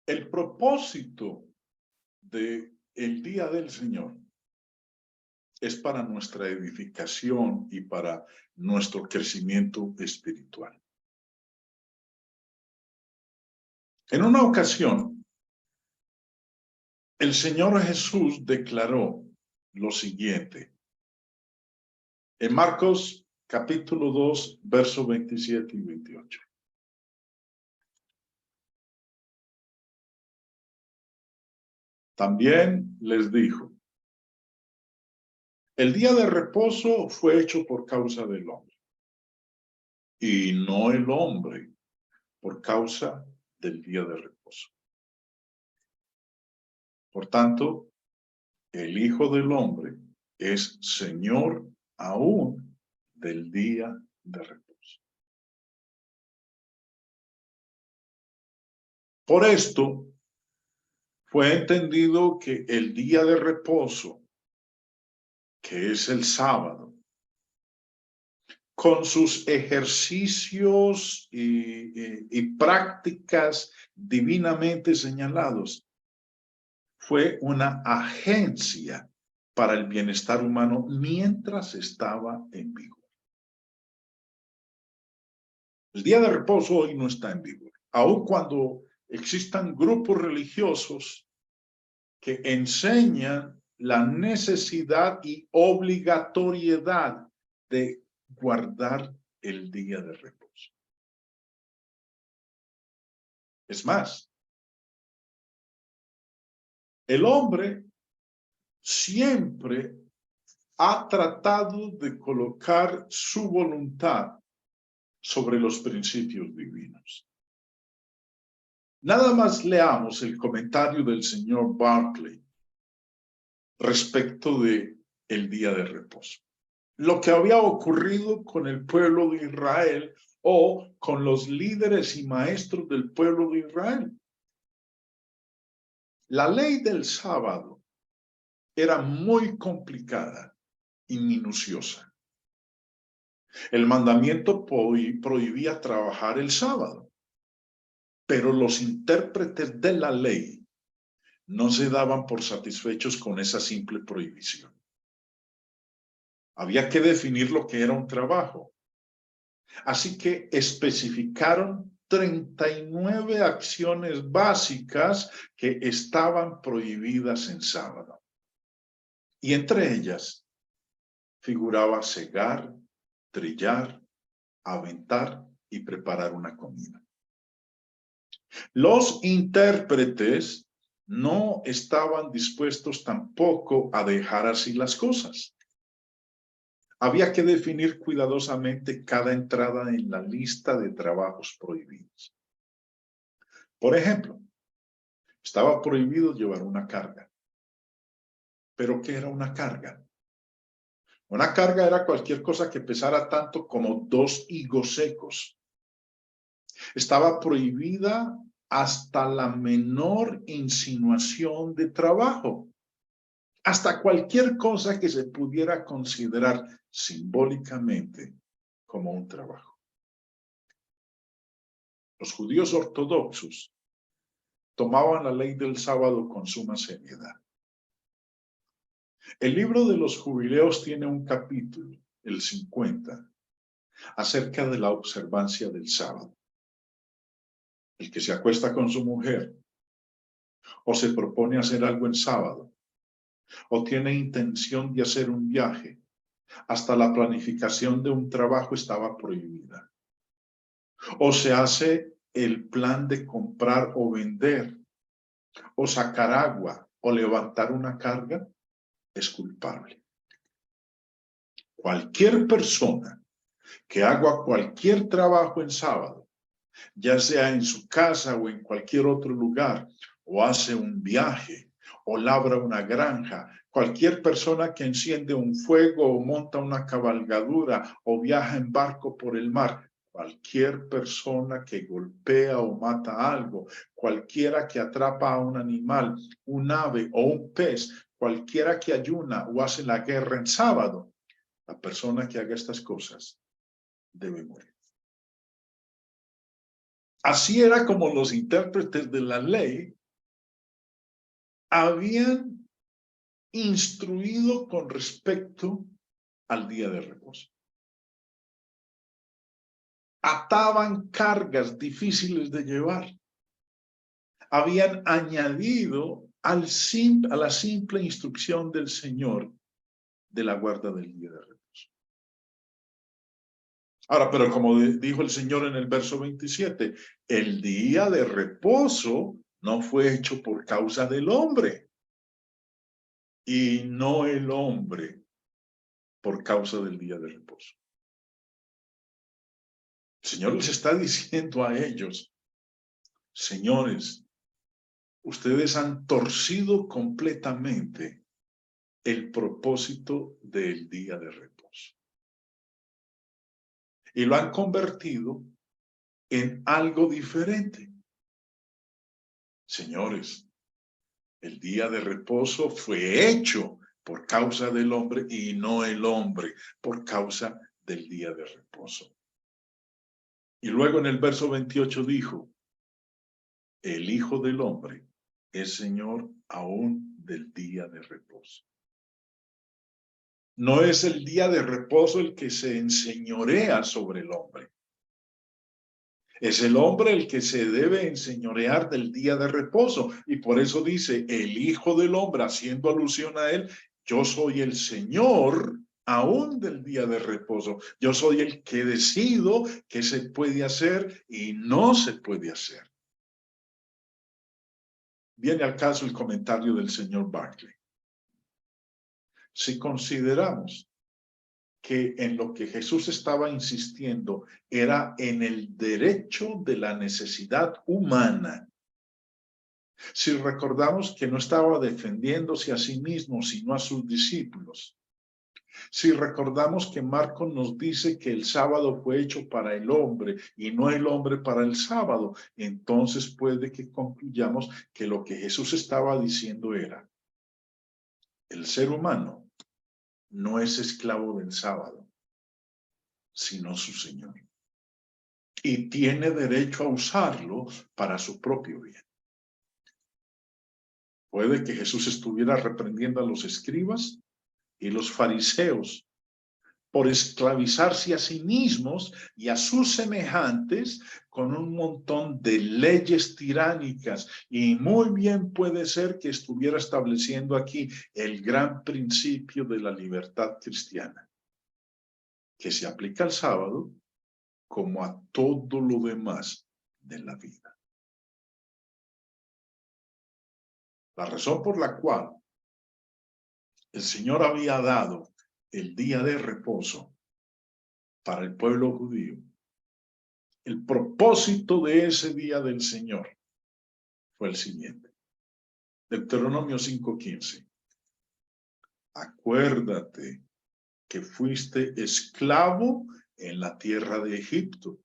El propósito del día del Señor es para nuestra edificación y para nuestro crecimiento espiritual. En una ocasión, el Señor Jesús declaró lo siguiente. En Marcos capítulo 2, versos 27 y 28. También les dijo, el día de reposo fue hecho por causa del hombre, y no el hombre por causa del día de reposo. Por tanto, el Hijo del Hombre es Señor aún del día de reposo. Por esto, fue entendido que el día de reposo, que es el sábado, con sus ejercicios y prácticas divinamente señalados, fue una agencia para el bienestar humano mientras estaba en vigor. El día de reposo hoy no está en vigor, aun cuando existan grupos religiosos que enseñan la necesidad y obligatoriedad de guardar el día de reposo. Es más, el hombre siempre ha tratado de colocar su voluntad sobre los principios divinos. Nada más leamos el comentario del señor Barclay respecto de el día de reposo. Lo que había ocurrido con el pueblo de Israel o con los líderes y maestros del pueblo de Israel. La ley del sábado era muy complicada y minuciosa. El mandamiento prohibía trabajar el sábado, pero los intérpretes de la ley no se daban por satisfechos con esa simple prohibición. Había que definir lo que era un trabajo. Así que especificaron 39 acciones básicas que estaban prohibidas en sábado. Y entre ellas figuraba segar, trillar, aventar y preparar una comida. Los intérpretes no estaban dispuestos tampoco a dejar así las cosas. Había que definir cuidadosamente cada entrada en la lista de trabajos prohibidos. Por ejemplo, estaba prohibido llevar una carga. ¿Pero qué era una carga? Una carga era cualquier cosa que pesara tanto como 2 higos secos. Estaba prohibida hasta la menor insinuación de trabajo, hasta cualquier cosa que se pudiera considerar simbólicamente como un trabajo. Los judíos ortodoxos tomaban la ley del sábado con suma seriedad. El libro de los Jubileos tiene un capítulo, el 50, acerca de la observancia del sábado. El que se acuesta con su mujer o se propone hacer algo en sábado o tiene intención de hacer un viaje, hasta la planificación de un trabajo estaba prohibida. O se hace el plan de comprar o vender, o sacar agua, o levantar una carga, es culpable. Cualquier persona que haga cualquier trabajo en sábado, ya sea en su casa o en cualquier otro lugar, o hace un viaje, o labra una granja, cualquier persona que enciende un fuego o monta una cabalgadura o viaja en barco por el mar, cualquier persona que golpea o mata algo, cualquiera que atrapa a un animal, un ave o un pez, cualquiera que ayuna o hace la guerra en sábado, la persona que haga estas cosas debe morir. Así era como los intérpretes de la ley habían instruido con respecto al día de reposo. Ataban cargas difíciles de llevar. Habían añadido a la simple instrucción del Señor de la guarda del día de reposo. Ahora, pero como dijo el Señor en el verso 27, el día de reposo no fue hecho por causa del hombre, y no el hombre por causa del día de reposo. El Señor les está diciendo a ellos, señores, ustedes han torcido completamente el propósito del día de reposo. Y lo han convertido en algo diferente. Señores, el día de reposo fue hecho por causa del hombre y no el hombre por causa del día de reposo. Y luego en el verso 28 dijo, el Hijo del Hombre es Señor aún del día de reposo. No es el día de reposo el que se enseñorea sobre el hombre. Es el hombre el que se debe enseñorear del día de reposo. Y por eso dice el Hijo del Hombre, haciendo alusión a él, yo soy el Señor aún del día de reposo. Yo soy el que decido qué se puede hacer y no se puede hacer. Viene al caso el comentario del señor Barclay. Si consideramos que en lo que Jesús estaba insistiendo era en el derecho de la necesidad humana, si recordamos que no estaba defendiéndose a sí mismo, sino a sus discípulos, si recordamos que Marcos nos dice que el sábado fue hecho para el hombre y no el hombre para el sábado, entonces puede que concluyamos que lo que Jesús estaba diciendo era, el ser humano no es esclavo del sábado, sino su Señor. Y tiene derecho a usarlo para su propio bien. Puede que Jesús estuviera reprendiendo a los escribas y los fariseos por esclavizarse a sí mismos y a sus semejantes con un montón de leyes tiránicas. Y muy bien puede ser que estuviera estableciendo aquí el gran principio de la libertad cristiana, que se aplica al sábado como a todo lo demás de la vida. La razón por la cual el Señor había dado el día de reposo para el pueblo judío, el propósito de ese día del Señor fue el siguiente. Deuteronomio 5:15. Acuérdate que fuiste esclavo en la tierra de Egipto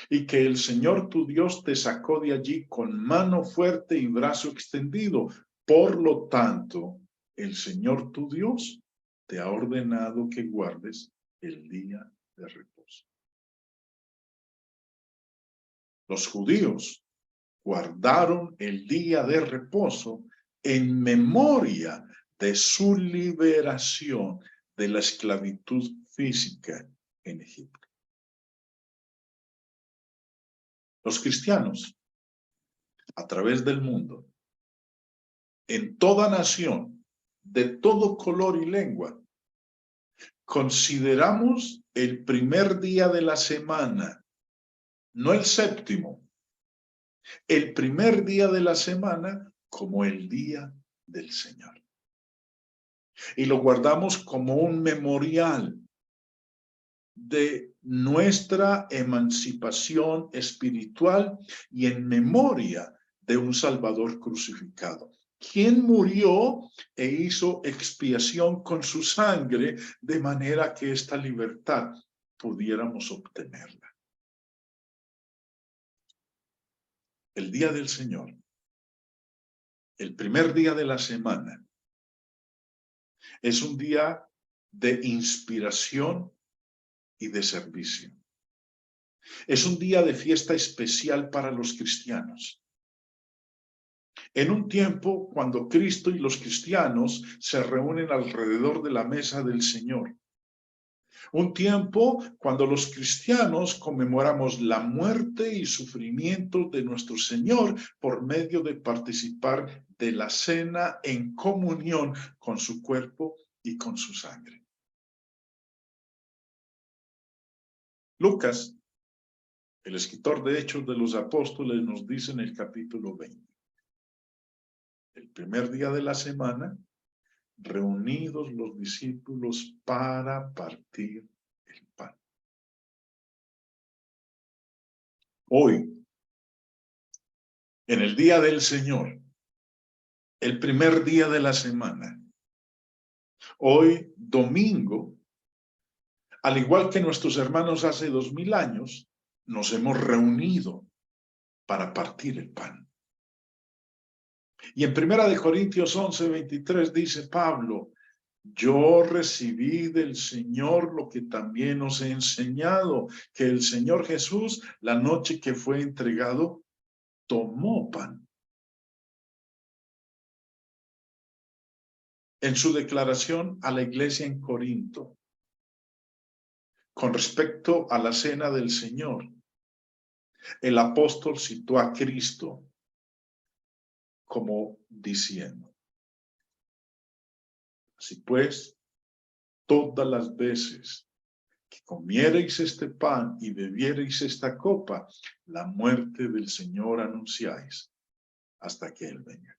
y que el Señor tu Dios te sacó de allí con mano fuerte y brazo extendido. Por lo tanto, el Señor tu Dios te ha ordenado que guardes el día de reposo. Los judíos guardaron el día de reposo en memoria de su liberación de la esclavitud física en Egipto. Los cristianos, a través del mundo, en toda nación, de todo color y lengua, consideramos el primer día de la semana, no el séptimo, el primer día de la semana como el día del Señor. Y lo guardamos como un memorial de nuestra emancipación espiritual y en memoria de un Salvador crucificado, quien murió e hizo expiación con su sangre de manera que esta libertad pudiéramos obtenerla. El día del Señor, el primer día de la semana, es un día de inspiración y de servicio. Es un día de fiesta especial para los cristianos. En un tiempo cuando Cristo y los cristianos se reúnen alrededor de la mesa del Señor. Un tiempo cuando los cristianos conmemoramos la muerte y sufrimiento de nuestro Señor por medio de participar de la cena en comunión con su cuerpo y con su sangre. Lucas, el escritor de Hechos de los Apóstoles, nos dice en el capítulo 20. El primer día de la semana, reunidos los discípulos para partir el pan. Hoy, en el día del Señor, el primer día de la semana, hoy domingo, al igual que nuestros hermanos hace 2000 años, nos hemos reunido para partir el pan. Y en 1 Corintios 11:23 dice Pablo, yo recibí del Señor lo que también os he enseñado, que el Señor Jesús, la noche que fue entregado, tomó pan. En su declaración a la iglesia en Corinto, con respecto a la cena del Señor, el apóstol citó a Cristo como diciendo, así pues, todas las veces que comiereis este pan y bebiereis esta copa, la muerte del Señor anunciáis hasta que Él venga.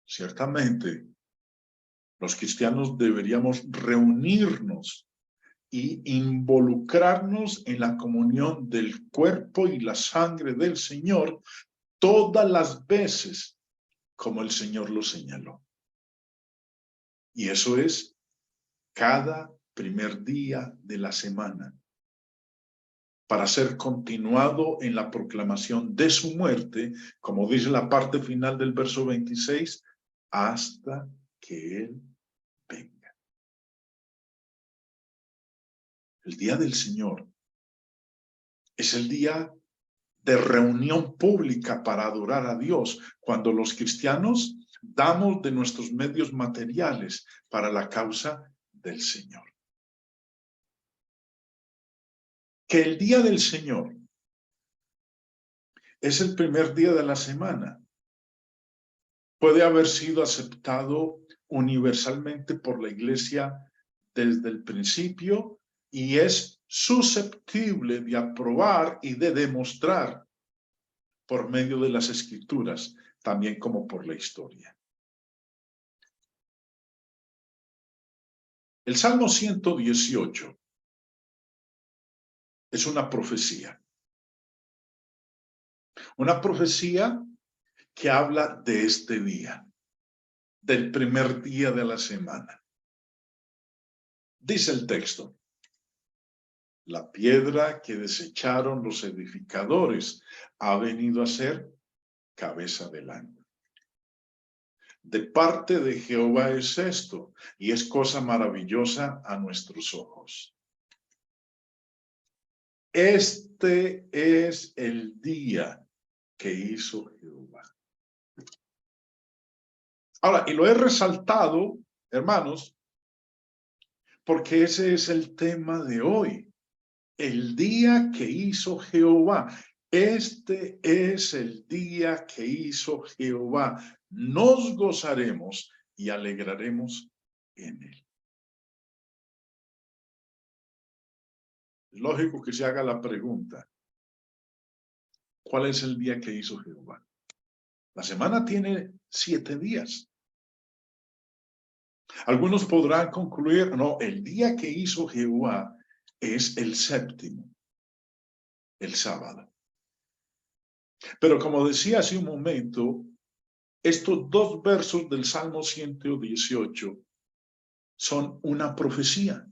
Ciertamente, los cristianos deberíamos reunirnos y involucrarnos en la comunión del cuerpo y la sangre del Señor todas las veces como el Señor lo señaló. Y eso es cada primer día de la semana, para ser continuado en la proclamación de su muerte, como dice la parte final del verso 26, hasta que Él venga. El día del Señor es el día de reunión pública para adorar a Dios, cuando los cristianos damos de nuestros medios materiales para la causa del Señor. Que el día del Señor es el primer día de la semana, puede haber sido aceptado universalmente por la Iglesia desde el principio y es susceptible de aprobar y de demostrar por medio de las Escrituras, también como por la historia. El Salmo 118 es una profecía que habla de este día, del primer día de la semana. Dice el texto, la piedra que desecharon los edificadores ha venido a ser cabeza del ángulo. De parte de Jehová es esto, y es cosa maravillosa a nuestros ojos. Este es el día que hizo Jehová. Ahora, y lo he resaltado, hermanos, porque ese es el tema de hoy. El día que hizo Jehová. Este es el día que hizo Jehová. Nos gozaremos y alegraremos en él. Es lógico que se haga la pregunta, ¿cuál es el día que hizo Jehová? La semana tiene 7 días. Algunos podrán concluir, no, el día que hizo Jehová es el séptimo, el sábado. Pero como decía hace un momento, estos 2 versos del Salmo 118 son una profecía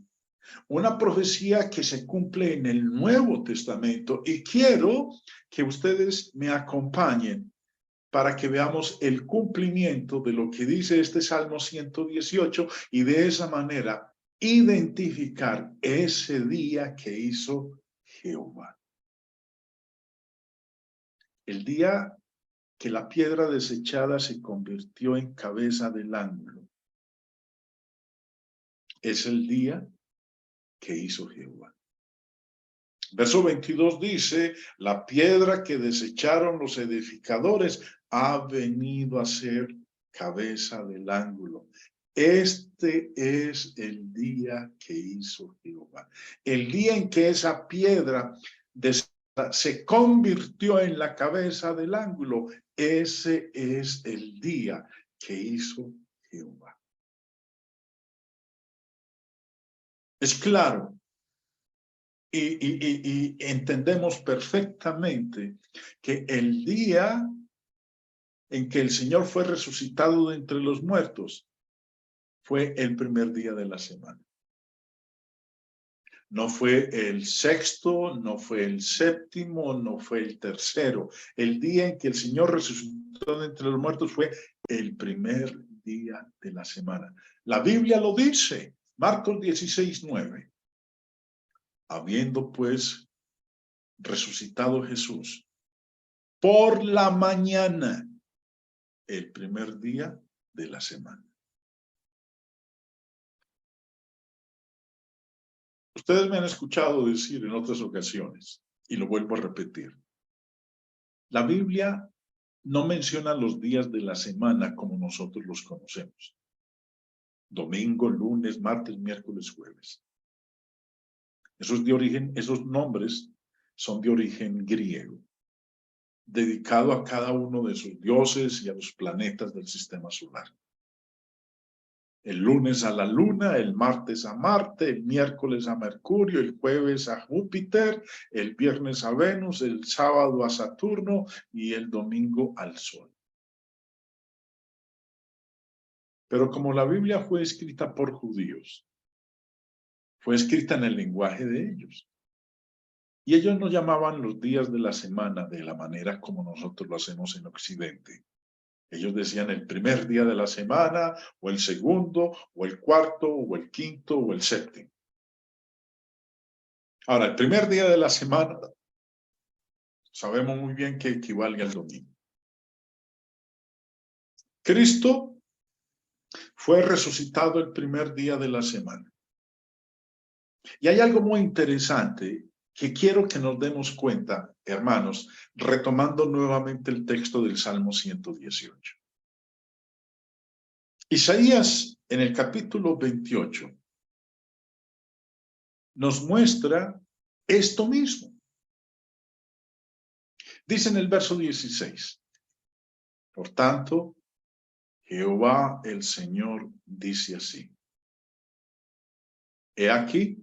que se cumple en el Nuevo Testamento, y quiero que ustedes me acompañen para que veamos el cumplimiento de lo que dice este Salmo 118 y de esa manera identificar ese día que hizo Jehová. El día que la piedra desechada se convirtió en cabeza del ángulo. Es el día que hizo Jehová. Verso 22 dice, la piedra que desecharon los edificadores ha venido a ser cabeza del ángulo. Este es el día que hizo Jehová. El día en que esa piedra se convirtió en la cabeza del ángulo. Ese es el día que hizo Jehová. Es claro. Y entendemos perfectamente que el día en que el Señor fue resucitado de entre los muertos fue el primer día de la semana. No fue el sexto, no fue el séptimo, no fue el tercero. El día en que el Señor resucitó de entre los muertos fue el primer día de la semana. La Biblia lo dice, Marcos 16:9. Habiendo pues resucitado Jesús por la mañana, el primer día de la semana. Ustedes me han escuchado decir en otras ocasiones, y lo vuelvo a repetir, la Biblia no menciona los días de la semana como nosotros los conocemos. Domingo, lunes, martes, miércoles, jueves. Esos nombres son de origen griego, dedicado a cada uno de sus dioses y a los planetas del sistema solar. El lunes a la luna, el martes a Marte, el miércoles a Mercurio, el jueves a Júpiter, el viernes a Venus, el sábado a Saturno y el domingo al Sol. Pero como la Biblia fue escrita por judíos, fue escrita en el lenguaje de ellos. Y ellos no llamaban los días de la semana de la manera como nosotros lo hacemos en Occidente. Ellos decían el primer día de la semana, o el segundo, o el cuarto, o el quinto, o el séptimo. Ahora, el primer día de la semana, sabemos muy bien que equivale al domingo. Cristo fue resucitado el primer día de la semana. Y hay algo muy interesante que quiero que nos demos cuenta, hermanos, retomando nuevamente el texto del Salmo 118. Isaías, en el capítulo 28, nos muestra esto mismo. Dice en el verso 16, por tanto, Jehová el Señor dice así, he aquí,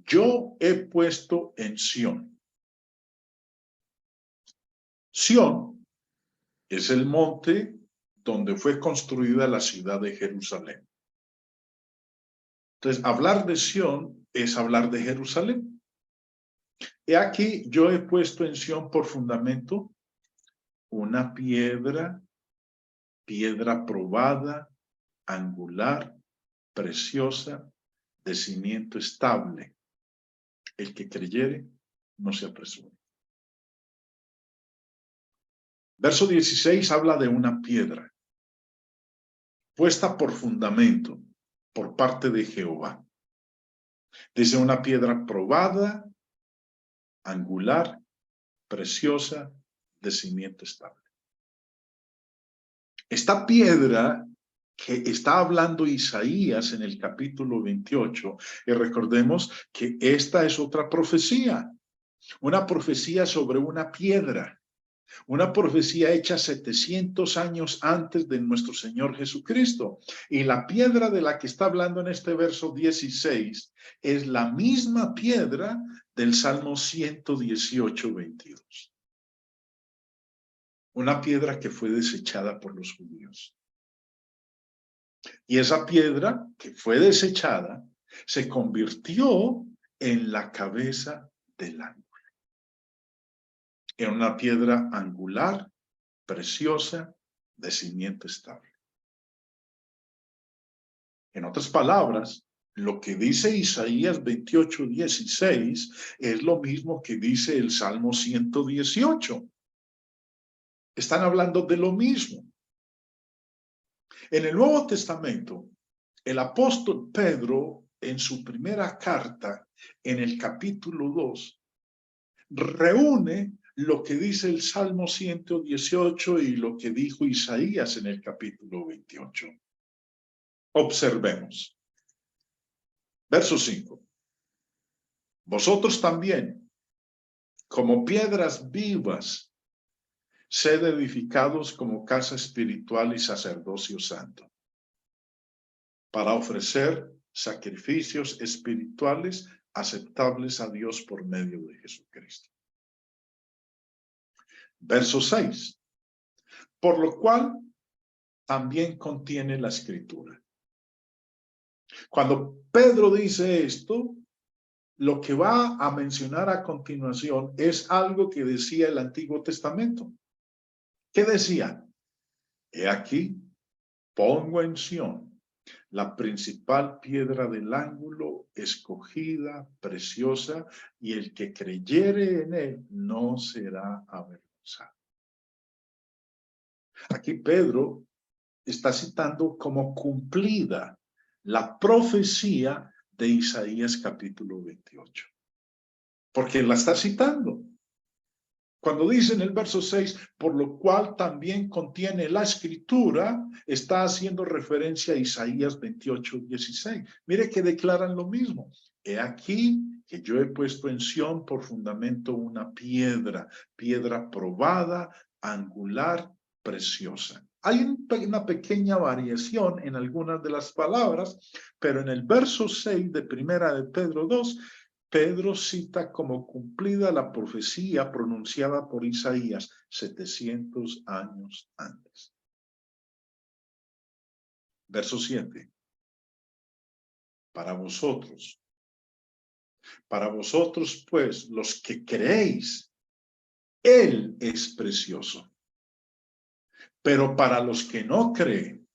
yo he puesto en Sión. Sión es el monte donde fue construida la ciudad de Jerusalén. Entonces, hablar de Sión es hablar de Jerusalén. He aquí, yo he puesto en Sión por fundamento una piedra probada, angular, preciosa, de cimiento estable. El que creyere, no se apresure. Verso 16 habla de una piedra puesta por fundamento por parte de Jehová. Dice una piedra probada, angular, preciosa, de cimiento estable. Esta piedra que está hablando Isaías en el capítulo 28, y recordemos que esta es otra profecía, una profecía sobre una piedra. Una profecía hecha 700 años antes de nuestro Señor Jesucristo. Y la piedra de la que está hablando en este verso 16 es la misma piedra del Salmo 118, 22. Una piedra que fue desechada por los judíos. Y esa piedra que fue desechada se convirtió en la cabeza del ángulo. Era una piedra angular, preciosa, de cimiento estable. En otras palabras, lo que dice Isaías 28, 16 es lo mismo que dice el Salmo 118. Están hablando de lo mismo. En el Nuevo Testamento, el apóstol Pedro, en su primera carta, en el capítulo 2, reúne lo que dice el Salmo 118 y lo que dijo Isaías en el capítulo 28. Observemos. Verso 5. Vosotros también, como piedras vivas, sed edificados como casa espiritual y sacerdocio santo, para ofrecer sacrificios espirituales aceptables a Dios por medio de Jesucristo. Verso 6. Por lo cual también contiene la Escritura. Cuando Pedro dice esto, lo que va a mencionar a continuación es algo que decía el Antiguo Testamento. ¿Qué decía? He aquí, pongo en Sión la principal piedra del ángulo, escogida, preciosa, y el que creyere en él no será avergonzado. Aquí Pedro está citando como cumplida la profecía de Isaías capítulo 28. Porque la está citando. Cuando dice en el verso 6, por lo cual también contiene la escritura, está haciendo referencia a Isaías 28, 16. Mire que declaran lo mismo. He aquí que yo he puesto en Sión por fundamento una piedra, piedra probada, angular, preciosa. Hay una pequeña variación en algunas de las palabras, pero en el verso 6 de primera de Pedro 2, Pedro cita como cumplida la profecía pronunciada por Isaías 700 años antes. Verso 7. Para vosotros pues, los que creéis, Él es precioso. Pero para los que no creen,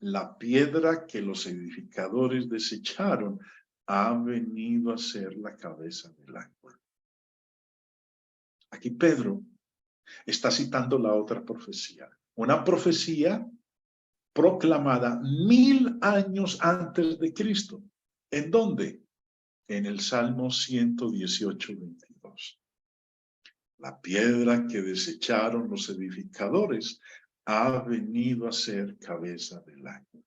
la piedra que los edificadores desecharon ha venido a ser la cabeza del ángulo. Aquí Pedro está citando la otra profecía. Una profecía proclamada 1000 años antes de Cristo. ¿En dónde? En el Salmo 118, 22. La piedra que desecharon los edificadores ha venido a ser cabeza del ángulo.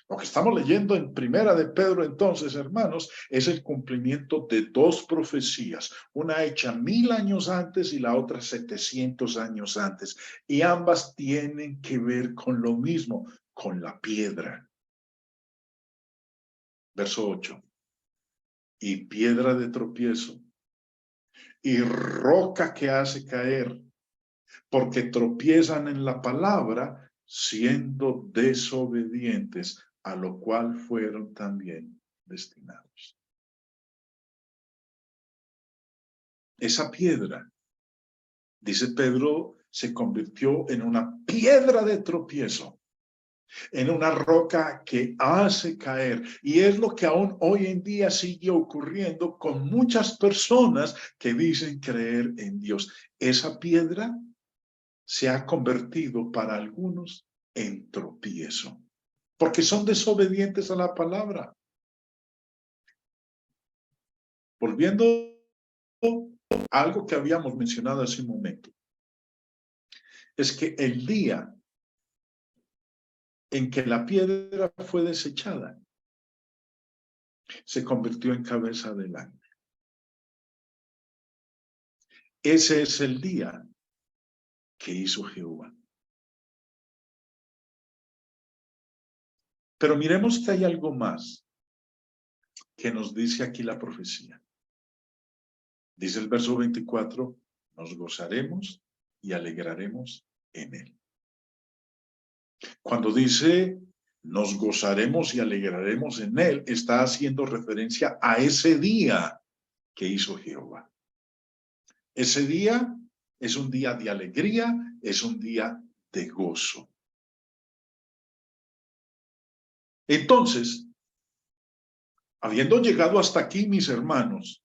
Lo que estamos leyendo en Primera de Pedro, entonces, hermanos, es el cumplimiento de dos profecías, una hecha 1000 años antes y la otra 700 años antes, y ambas tienen que ver con lo mismo, con la piedra. Verso 8. Y piedra de tropiezo, y roca que hace caer, porque tropiezan en la palabra, siendo desobedientes, a lo cual fueron también destinados. Esa piedra, dice Pedro, se convirtió en una piedra de tropiezo, en una roca que hace caer. Y es lo que aún hoy en día sigue ocurriendo con muchas personas que dicen creer en Dios. Esa piedra se ha convertido para algunos en tropiezo, porque son desobedientes a la palabra. Volviendo a algo que habíamos mencionado hace un momento, es que el día en que la piedra fue desechada, se convirtió en cabeza del ángel. Ese es el día que hizo Jehová. Pero miremos que hay algo más que nos dice aquí la profecía. Dice el verso 24, nos gozaremos y alegraremos en él. Cuando dice nos gozaremos y alegraremos en él, está haciendo referencia a ese día que hizo Jehová. Ese día es un día de alegría, es un día de gozo. Entonces, habiendo llegado hasta aquí, mis hermanos,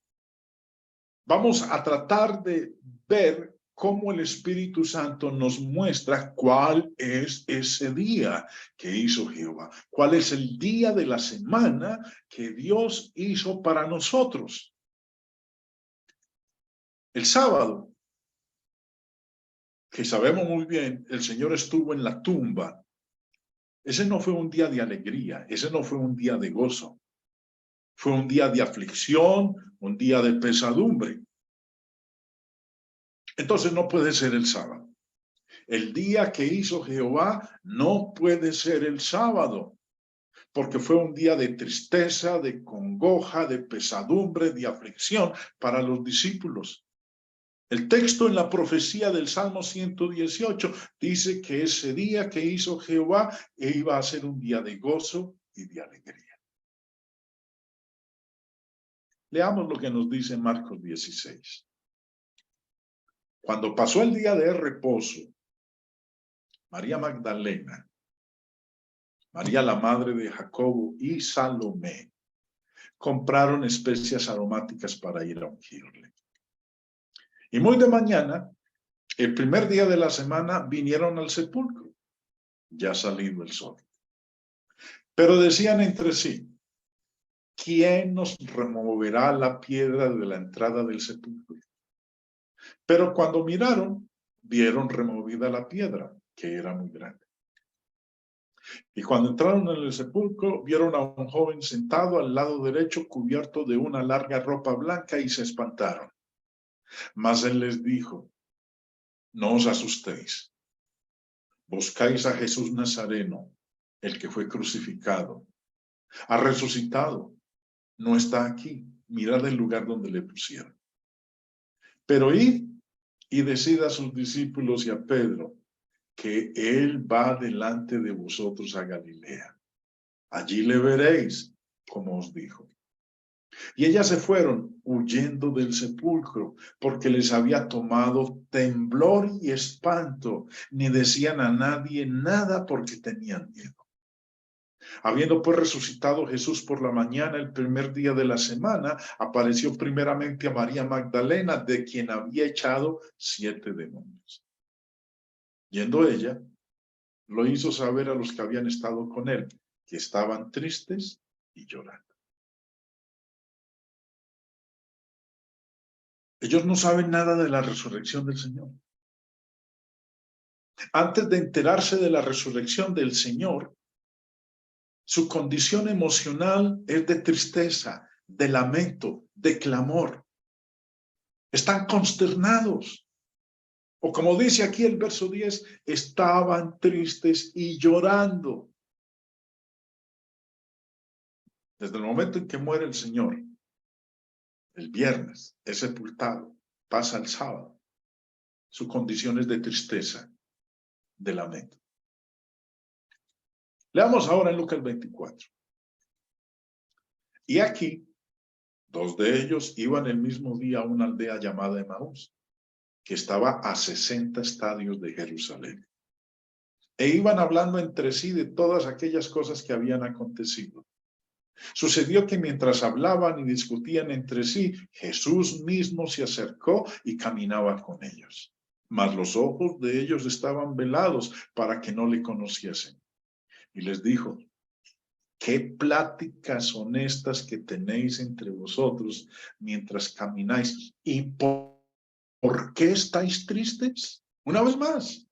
vamos a tratar de ver cómo el Espíritu Santo nos muestra cuál es ese día que hizo Jehová, cuál es el día de la semana que Dios hizo para nosotros. El sábado, que sabemos muy bien, el Señor estuvo en la tumba. Ese no fue un día de alegría, ese no fue un día de gozo. Fue un día de aflicción, un día de pesadumbre. Entonces no puede ser el sábado. El día que hizo Jehová no puede ser el sábado, porque fue un día de tristeza, de congoja, de pesadumbre, de aflicción para los discípulos. El texto en la profecía del Salmo 118 dice que ese día que hizo Jehová iba a ser un día de gozo y de alegría. Leamos lo que nos dice Marcos 16. Cuando pasó el día de reposo, María Magdalena, María la madre de Jacobo y Salomé compraron especias aromáticas para ir a ungirle. Y muy de mañana, el primer día de la semana, vinieron al sepulcro, ya salido el sol. Pero decían entre sí, ¿quién nos removerá la piedra de la entrada del sepulcro? Pero cuando miraron, vieron removida la piedra, que era muy grande. Y cuando entraron en el sepulcro, vieron a un joven sentado al lado derecho, cubierto de una larga ropa blanca, y se espantaron. Mas él les dijo, no os asustéis. Buscáis a Jesús Nazareno, el que fue crucificado. Ha resucitado. No está aquí. Mirad el lugar donde le pusieron. Pero id y decid a sus discípulos y a Pedro que él va delante de vosotros a Galilea. Allí le veréis, como os dijo. Y ellas se fueron huyendo del sepulcro, porque les había tomado temblor y espanto. Ni decían a nadie nada porque tenían miedo. Habiendo pues resucitado Jesús por la mañana, el primer día de la semana, apareció primeramente a María Magdalena, de quien había echado 7 demonios. Yendo ella, lo hizo saber a los que habían estado con él, que estaban tristes y llorando. Ellos no saben nada de la resurrección del Señor. Antes de enterarse de la resurrección del Señor, su condición emocional es de tristeza, de lamento, de clamor. Están consternados. O como dice aquí el verso 10, estaban tristes y llorando. Desde el momento en que muere el Señor, el viernes, es sepultado, pasa el sábado. Su condición es de tristeza, de lamento. Leamos ahora en Lucas 24. Y aquí, 2 de ellos iban el mismo día a una aldea llamada Emaús, que estaba a 60 estadios de Jerusalén. E iban hablando entre sí de todas aquellas cosas que habían acontecido. Sucedió que mientras hablaban y discutían entre sí, Jesús mismo se acercó y caminaba con ellos. Mas los ojos de ellos estaban velados para que no le conociesen. Y les dijo, ¿qué pláticas son estas que tenéis entre vosotros mientras camináis? ¿Y por qué estáis tristes? Una vez más,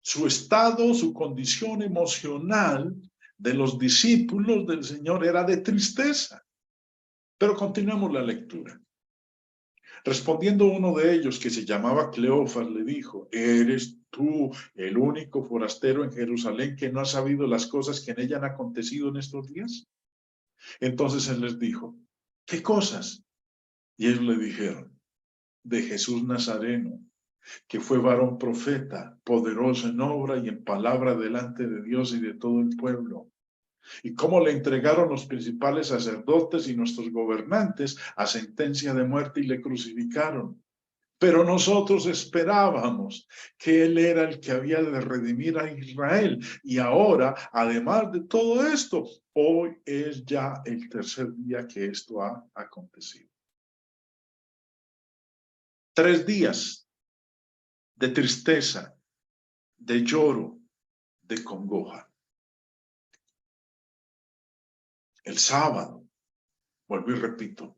su estado, su condición emocional de los discípulos del Señor era de tristeza. Pero continuemos la lectura. Respondiendo uno de ellos, que se llamaba Cleofas, le dijo, ¿eres tú el único forastero en Jerusalén que no ha sabido las cosas que en ella han acontecido en estos días? Entonces él les dijo, ¿qué cosas? Y ellos le dijeron, de Jesús Nazareno, que fue varón profeta, poderoso en obra y en palabra delante de Dios y de todo el pueblo. Y cómo le entregaron los principales sacerdotes y nuestros gobernantes a sentencia de muerte y le crucificaron. Pero nosotros esperábamos que Él era el que había de redimir a Israel. Y ahora, además de todo esto, hoy es ya el tercer día que esto ha acontecido. 3 días de tristeza, de lloro, de congoja. El sábado, vuelvo y repito,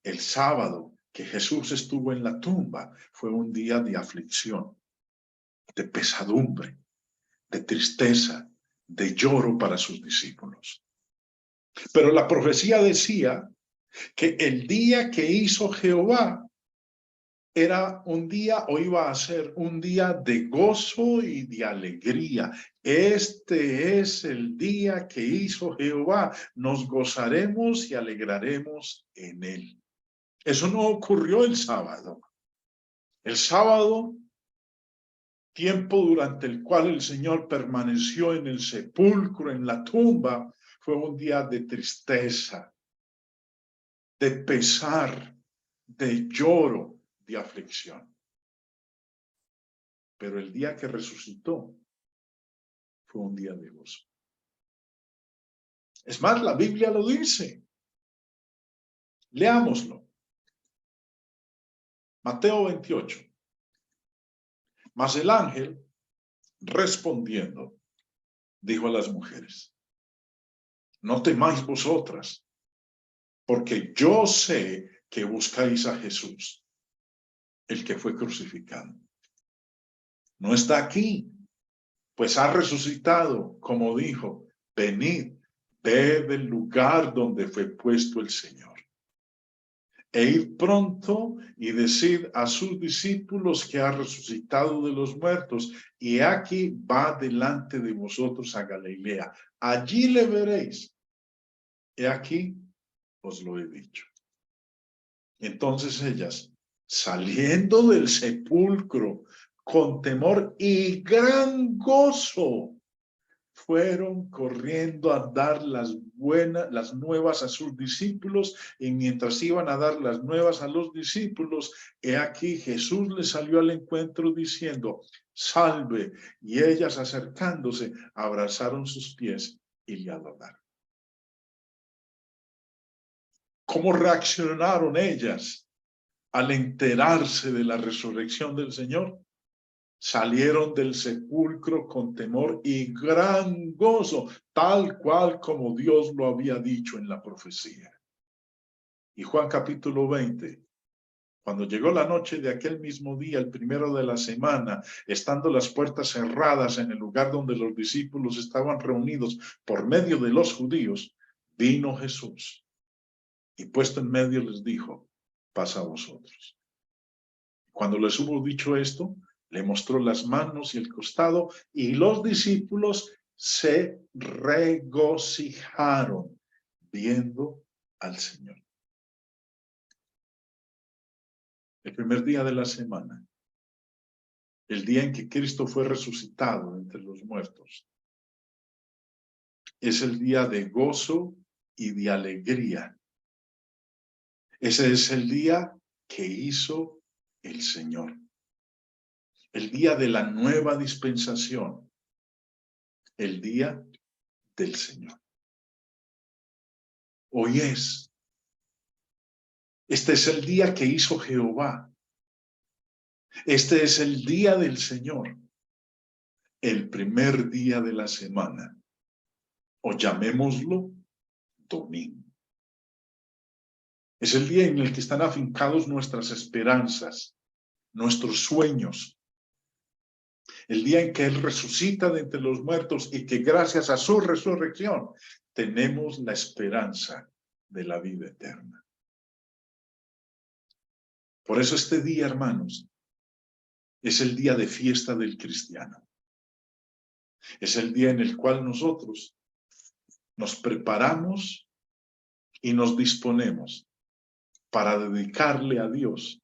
el sábado que Jesús estuvo en la tumba fue un día de aflicción, de pesadumbre, de tristeza, de lloro para sus discípulos. Pero la profecía decía que el día que hizo Jehová era un día o iba a ser un día de gozo y de alegría. Este es el día que hizo Jehová. Nos gozaremos y alegraremos en él. Eso no ocurrió el sábado. El sábado, tiempo durante el cual el Señor permaneció en el sepulcro, en la tumba, fue un día de tristeza, de pesar, de lloro, de aflicción. Pero el día que resucitó fue un día de gozo. Es más, la Biblia lo dice. Leámoslo. Mateo 28. Mas el ángel, respondiendo, dijo a las mujeres: no temáis vosotras, porque yo sé que buscáis a Jesús, el que fue crucificado. No está aquí, pues ha resucitado, como dijo. Venid, ved el lugar donde fue puesto el Señor. E id pronto y decid a sus discípulos que ha resucitado de los muertos, y aquí va delante de vosotros a Galilea. Allí le veréis. He aquí, os lo he dicho. Entonces ellas, saliendo del sepulcro con temor y gran gozo, fueron corriendo a dar las nuevas a sus discípulos, y mientras iban a dar las nuevas a los discípulos, he aquí Jesús les salió al encuentro diciendo: salve, y ellas acercándose abrazaron sus pies y le adoraron. ¿Cómo reaccionaron ellas al enterarse de la resurrección del Señor? Salieron del sepulcro con temor y gran gozo, tal cual como Dios lo había dicho en la profecía. Y Juan capítulo 20, cuando llegó la noche de aquel mismo día, el primero de la semana, estando las puertas cerradas en el lugar donde los discípulos estaban reunidos por medio de los judíos, vino Jesús y puesto en medio les dijo: pasa a vosotros. Cuando les hubo dicho esto, le mostró las manos y el costado, y los discípulos se regocijaron viendo al Señor. El primer día de la semana, el día en que Cristo fue resucitado entre los muertos, es el día de gozo y de alegría. Ese es el día que hizo el Señor. El día de la nueva dispensación. El día del Señor. Hoy es. Este es el día que hizo Jehová. Este es el día del Señor. El primer día de la semana. O llamémoslo domingo. Es el día en el que están afincados nuestras esperanzas, nuestros sueños. El día en que Él resucita de entre los muertos y que gracias a su resurrección tenemos la esperanza de la vida eterna. Por eso este día, hermanos, es el día de fiesta del cristiano. Es el día en el cual nosotros nos preparamos y nos disponemos para dedicarle a Dios,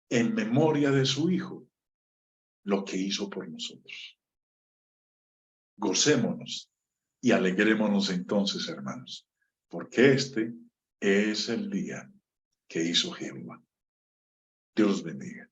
en memoria de su Hijo, lo que hizo por nosotros. Gocémonos y alegrémonos entonces, hermanos, porque este es el día que hizo Jehová. Dios los bendiga.